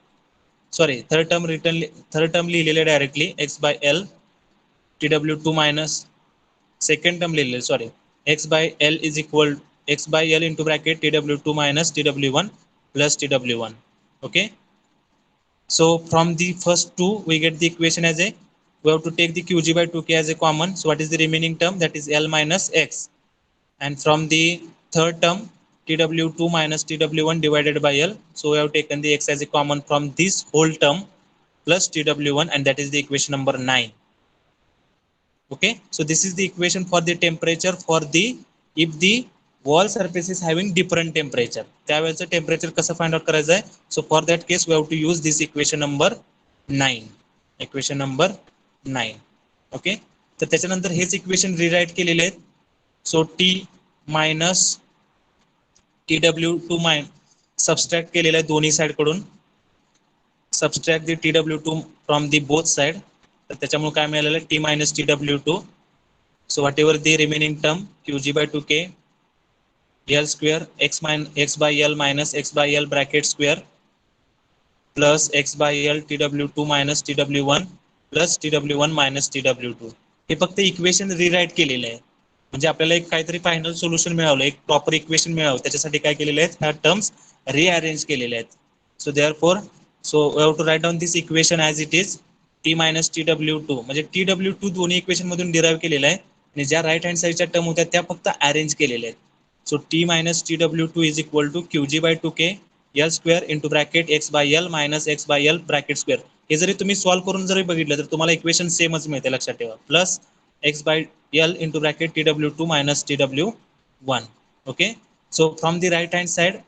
S1: sorry third term लिहिलेले directly x by L TW2 minus second term लिहिलेले sorry x by L is equal x by L into bracket TW2 minus TW1 plus TW1. Okay, so from the first two we get the equation as a, we have to take the Qg by 2k as a common. So what is the remaining term? That is L minus x. And from the third term TW2 minus TW1 divided by L, so we have taken the x as a common from this whole term plus TW1, and that is the equation number 9. Okay, so this is the equation for the temperature for the, if the wall surface is having different temperature, त्यावेळेचं temperature कसं find out करायचं आहे. So for that case we have to use this equation number 9. Equation number 9. Okay, तर त्याच्यानंतर हेच equation rewrite केलेले आहेत. So T minus TW2 subtract केलेलं आहे दोन्ही साइड कडून, subtract the TW2 from the both side. तर त्याच्यामुळे काय मिळालेलं आहे T minus TW2. So whatever the remaining term Qg by 2k L square x by L minus x by L bracket square plus x by L TW2 minus TW1 plus TW1 minus TW2. हे फक्त equation rewrite केलेलं आहे, म्हणजे आपल्याला एक काहीतरी final solution मिळालं, एक proper equation मिळालं. त्याच्यासाठी काय केलेले आहेत, ह्या टर्म्स रिअरेंज केलेले आहेत. So therefore we have to write down this equation as it is T minus TW2, म्हणजे TW2 दोन्ही इक्वेशन मधून डिराईव्ह केलेला आहे आणि ज्या राईट हँड साईडच्या टर्म होत्या त्या फक्त अरेंज केलेल्या आहेत. So T minus TW2 is equal to Qg by 2k L square into bracket x by L minus x by L bracket square. हे जरी तुम्ही सॉल्व्ह करून जरी बघितलं तर तुम्हाला इक्वेशन सेमच मिळते, लक्षात ठेवा. Plus x by L into bracket TW2 minus TW1. Okay, so from the right hand side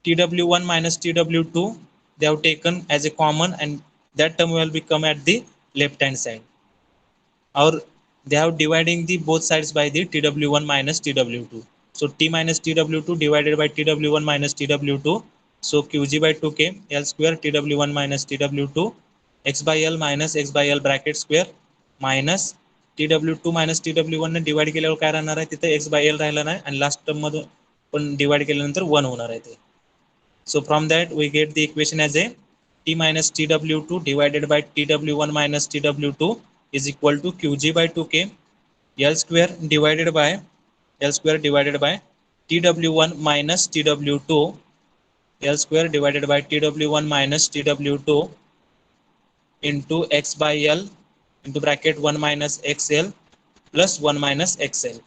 S1: TW1 minus TW2 they have taken as a common, and that term will become at the left hand side, or they have dividing the both sides by the TW1 minus TW2. So T minus TW2 divided by TW1 minus TW2. So Qg by 2k L square TW1 minus TW2 x by L minus x by L bracket square minus TW2 minus TW1 ने divide केल्यावर काय राहणार आहे, तिथे x by L राहिला नाही आणि last term मधून पण डिवाइड केल्यानंतर 1 होणार आहे ते. So from that we get the equation as a T minus TW2 divided by TW1 minus TW2 is equal to Qg by 2k L square divided by TW1 minus TW2 L square divided by TW1 minus TW2 into x by L into bracket 1 minus XL plus 1 minus XL.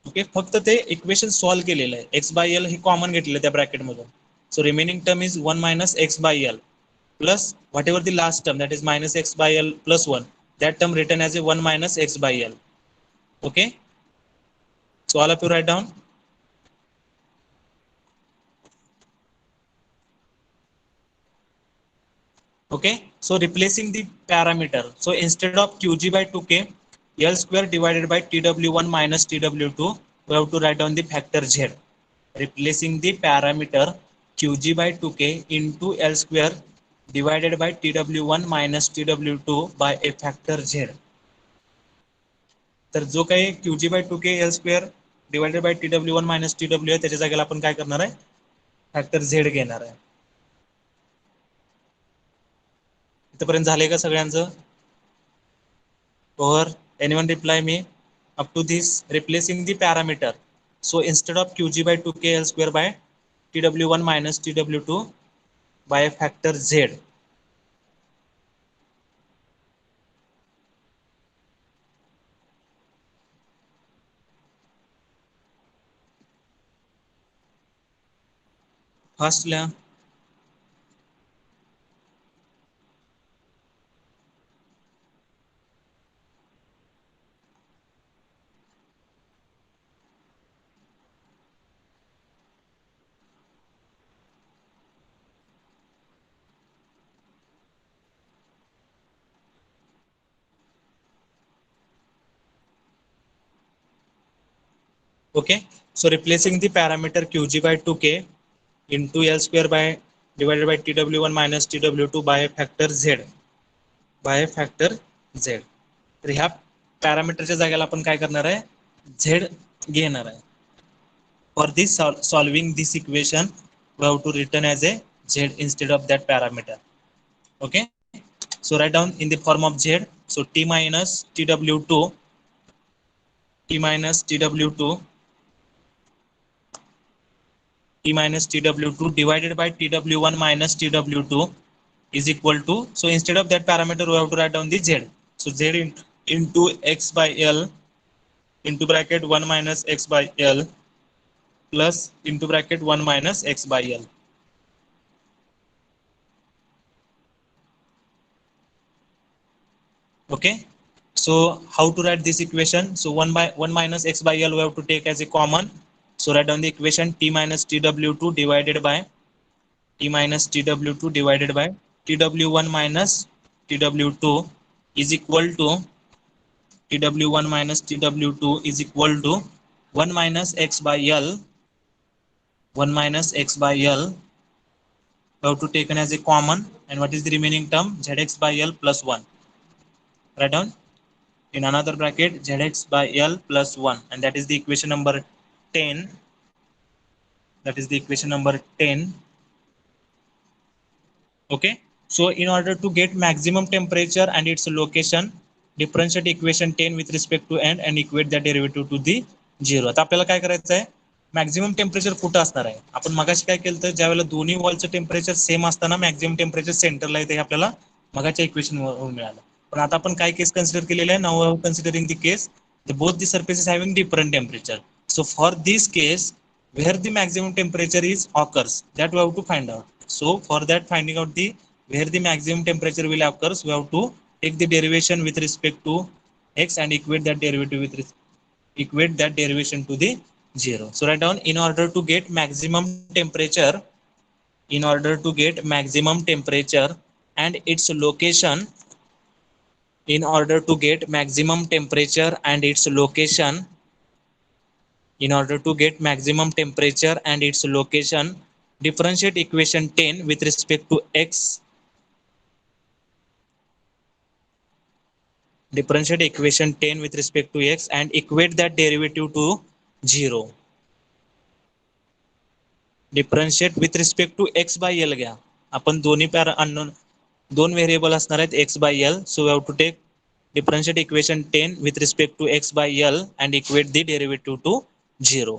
S1: Okay, फक्त ते equation solve केलेलं आहे. X by L हे common घेतलेलं त्या bracket मधून. So remaining term is 1 minus x by L plus whatever the last term that is minus x by L plus 1, that term return as a 1 minus x by L. Okay, so all of you write down. Okay, so replacing the parameter, so instead of Qg by 2k L square divided by TW1 minus TW2 we have to write down the factor Z. Replacing the parameter Qg by 2k into L square divided by TW1 minus TW2 by a factor Z. तर जो काही Qg by 2k L square divided by TW1 minus TW आहे त्याच्या जागेला आपण काय करणार आहे, फॅक्टर Z घेणार आहे. इथपर्यंत झाले का सगळ्यांचं? Or anyone reply me up to this replacing the parameter. So instead of Qg by 2k L square by TW1 minus TW2 by a factor Z. First लिहा. Okay, so replacing the parameter Qg by 2k into L square by divided by TW1 minus TW2 by a factor Z. तर ह्या पॅरामीटरच्या जागेला आपण काय करणार आहे, Z घेणार आहे. For this solving this equation we have to written as a z instead of that parameter. Okay, so write down in the form of z. So t minus tw2, t minus tw2, t minus tw2 divided by tw1 minus tw2 is equal to, so instead of that parameter we have to write down the z. So z into x by l into bracket 1 minus x by l plus into bracket 1 minus x by l. Okay, so how to write this equation? So 1 by 1 minus x by l we have to take as a common. So write down the equation t minus tw2 divided by t minus tw2 divided by tw1 minus tw2 is equal to tw1 minus tw2 is equal to 1 minus x by l, 1 minus x by l we have to taken as a common, and what is the remaining term? Zx by l plus 1. Write down in another bracket zx by l plus 1, and that is the equation number 10. That is the equation number 10. Okay, so in order to get maximum temperature and its location, differentiate equation 10 with respect to n and equate the derivative to the 0. आता आपल्याला काय करायचं आहे, maximum temperature कुठं असणार आहे. आपण मगाशी काय केलं तर ज्यावेळेला दोन्ही वॉलचं टेम्परेचर सेम असताना मॅक्झिमम टेम्परेचर सेंटरला येते, आपल्याला मगाच्या इक्वेशन वरून मिळालं. पण आता आपण काय केस कन्सिडर केलेले आहे, now considering the case both the surfaces having different temperature. So for this case where the maximum temperature is occurs, that we have to find out. So for that finding out the where the maximum temperature will occurs, we have to take the derivation with respect to x and equate that derivative with equate that derivation to the 0. So write down in order to get maximum temperature, in order to get maximum temperature and its location, in order to get maximum temperature and its location, in order to get maximum temperature and its location, differentiate equation 10 with respect to x, differentiate equation 10 with respect to x and equate that derivative to 0. Differentiate with respect to x by l घ्या. आपण दोन्ही para unknown दोन variable असणार आहेत x by l. So we have to take differentiate equation 10 with respect to x by l and equate the derivative to 0,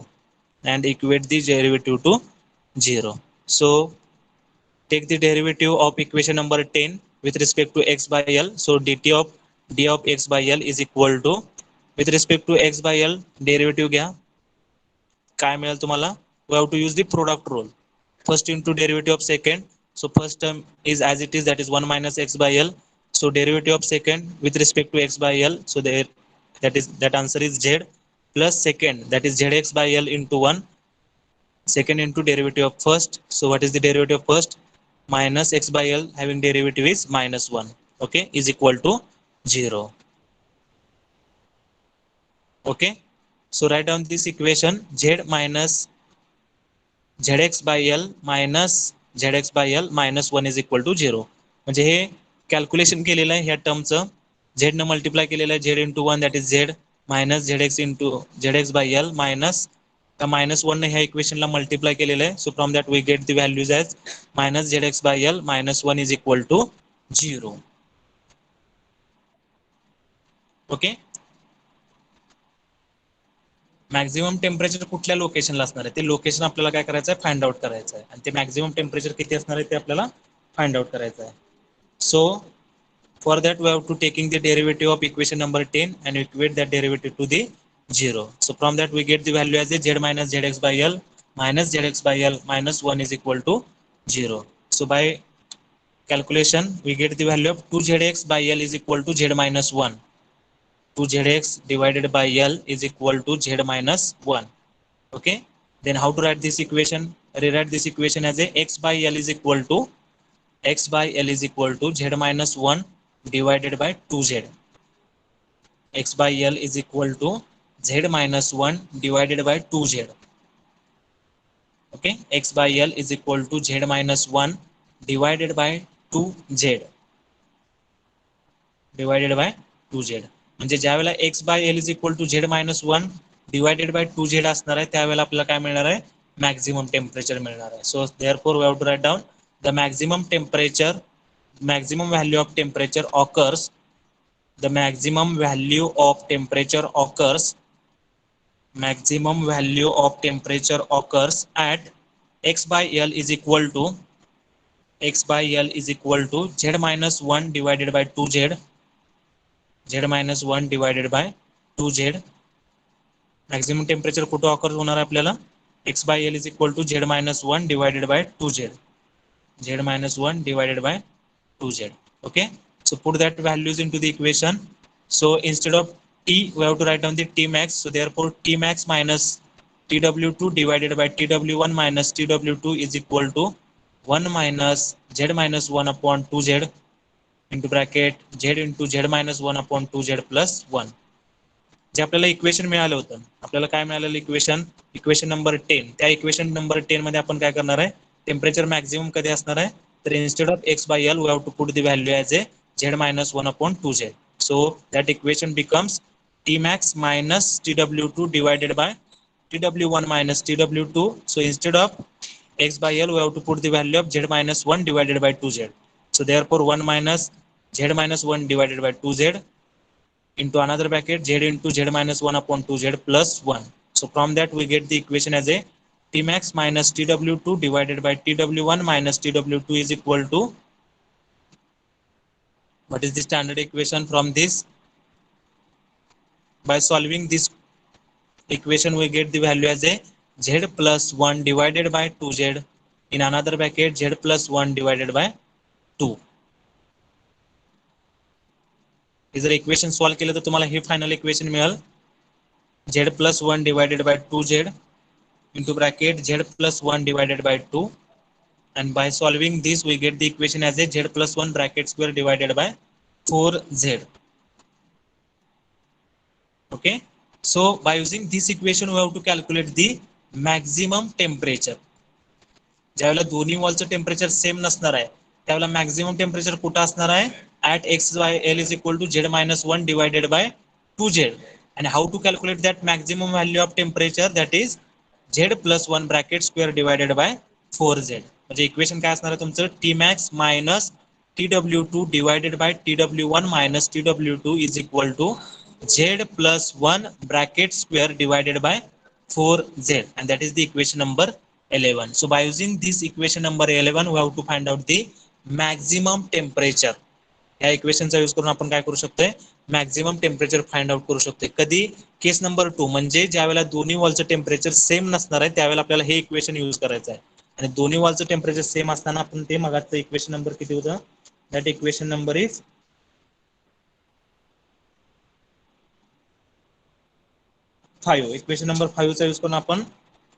S1: and equate the derivative to 0. So take the derivative of equation number 10 with respect to x by l. So dt of d of x by l is equal to, with respect to x by l derivative घ्या, काय मिळेल तुम्हाला, we have to use the product rule, first into derivative of second. So first term is as it is, that is 1 minus x by l. So derivative of second with respect to x by l, so there that answer is z, plus second, that is zx by l into 1, second into derivative of first. So what is the derivative of first? Minus x by l having derivative is minus 1. Okay, is equal to 0. Okay, so write down this equation, z minus zx by l minus zx by l minus 1 is equal to 0. म्हणजे हे calculation केलेलं आहे ह्या टर्मचं, z न multiply केलेलं आहे, z into 1 that is z minus zx into zx by l minus minus 1 ने ह्या इक्वेशनला मल्टिप्लाय केलेलं आहे. So from that we get the values as minus zx by l minus 1 is equal to 0. Okay, maximum temperature कुठल्या लोकेशनला असणार आहे ते लोकेशन आपल्याला काय करायचं आहे, फाइंड आउट करायचं आहे, आणि ते मॅक्झिमम टेम्परेचर किती असणार आहे ते आपल्याला फाइंड आउट करायचं आहे. So for that we have to taking the derivative of equation number 10 and equate that derivative to the 0. So from that we get the value as a z minus zx by l minus zx by l minus 1 is equal to 0. So by calculation we get the value of 2zx by l is equal to z minus 1. 2zx divided by l is equal to z minus 1. Okay, then how to write this equation? Rewrite this equation as a x by l is equal to z minus 1 divided by 2z. X by l is equal to z minus 1 divided by 2z. Okay, x by l is equal to z minus 1 divided by 2z, divided by 2z. म्हणजे ज्या वेळेला x by L is equal to Z minus one divided by 2z असणार आहे त्यावेळेला आपल्याला काय मिळणार आहे मॅक्झिमम टेम्परेचर मिळणार आहे. So therefore we have to write down the maximum temperature maximum value of temperature occurs the maximum value of temperature occurs maximum value of temperature occurs at x by l is equal to x by l is equal to z minus 1 divided by 2z z minus 1 divided by 2z maximum temperature कुठं occur होणार आहे आपल्याला x by l is equal to z minus 1 divided by 2z z minus 1 divided by 2z. Okay, so put that values into the equation. So instead of t we have to write down the t max, so therefore t max minus tw2 divided by tw1 minus tw2 is equal to 1 minus z minus 1 upon 2z into bracket z into z minus 1 upon 2z plus 1. जे आपल्याला equation मिळालं होतं आपल्याला काय मिळालेलं equation equation number 10 त्या equation number 10 मध्ये आपण काय करणार आहे टेम्परेचर मॅक्झिमम कधी असणार आहे तर instead of x by l we have to put the value as a z minus 1 upon 2z. So that equation becomes t max minus tw2 divided by tw1 minus tw2. So instead of x by l we have to put the value of z minus 1 divided by 2z. So therefore 1 minus z minus 1 divided by 2z into another bracket z into z minus 1 upon 2z plus 1. So from that we get the equation as a t max minus tw2 divided by tw1 minus tw2 is equal to what is the standard equation from this. By solving this equation we get the value as a z plus 1 divided by 2z in another bracket z plus 1 divided by 2. हे जर equation solve केलं तर तुम्हाला हे final equation मिळेल z plus 1 divided by 2z into bracket z plus 1 divided by 2, and by solving this we get the equation as a z plus 1 bracket square divided by 4z. Okay, so by using this equation we have to calculate the maximum temperature. ज्यावेळेला दोन्ही वॉलचं temperature same नसणार आहे त्यावेळेला maximum temperature कुठं असणार आहे at x by l is equal to z minus 1 divided by 2z. And how to calculate that maximum value of temperature, that is z plus 1 bracket square divided by 4z. म्हणजे equation काय असणार आहे तुमचं t max minus tw2 divided by tw1 minus tw2 is equal to z plus 1 bracket square divided by 4z, and that is the equation number 11. So by using this equation number 11 we have to find out the maximum temperature. या इक्वेशनचा use करून आपण काय करू शकतोय maximum temperature find out करू शकतोय कधी case number 2 म्हणजे ज्यावेळेला दोन्ही वॉलचं टेम्परेचर सेम नसणार आहे त्यावेळेला आपल्याला हे इक्वेशन यूज करायचं आहे आणि दोन्ही वॉलचं टेम्परेचर सेम असताना आपण ते मगाचं इक्वेशन नंबर किती होतं that equation number is 5. Equation number 5 चा यूज करून आपण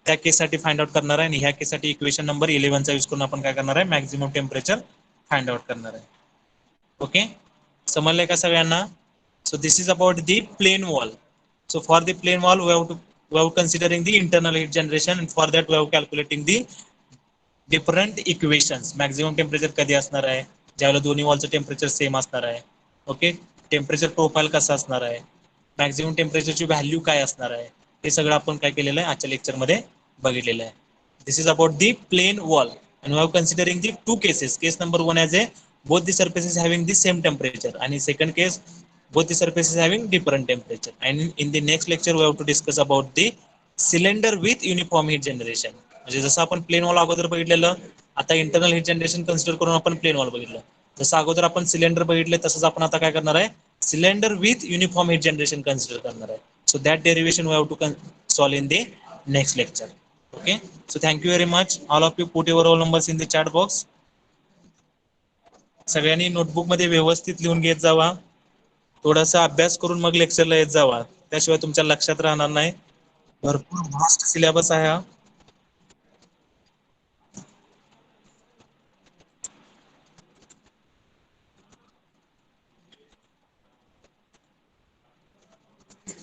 S1: त्या केससाठी फाइंड आउट करणार आहे आणि ह्या केससाठी इक्वेशन नंबर 11 चा यूज करून आपण काय करणार आहे मॅक्झिमम टेम्परेचर फाइंड आउट करणार आहे. ओके, समजलंय का सगळ्यांना. So this is about the plane wall. So for the plane wall we have considering the internal heat generation, and for that we have calculating the different equations. Maximum temperature कधी असणार आहे ज्यावेळेला दोन्ही वॉलचं temperature same असणार आहे. Okay, temperature profile कसं असणार आहे मॅक्झिमम टेम्परेचरची व्हॅल्यू काय असणार आहे हे सगळं आपण काय केलेलं आहे आजच्या लेक्चर मध्ये बघितलेलं आहे. This is about the plane wall and we have considering the two cases. Case number 1 as a both the surfaces having the same temperature, and second case both the surfaces having different temperature. And in the next lecture we have to discuss about the cylinder with uniform heat generation. म्हणजे जसं आपण plane wall अगोदर बघितलेलं आता internal heat generation consider करून आपण plane wall बघितलं. जसं अगोदर आपण सिलेंडर बघितले तसंच आपण आता काय करणार आहे cylinder with uniform heat generation consider करणार आहे. So that derivation we have to solve in the next lecture. Okay, so thank you very much. All of you put your roll numbers in the chat box. सगळ्यांनी notebook मध्ये व्यवस्थित लिहून घेत जावा. थोडासा अभ्यास करून मग लेक्चरला येत जावा त्याशिवाय तुमच्या लक्षात राहणार नाही. भरपूर व्हास्ट सिलेबस आहे हा.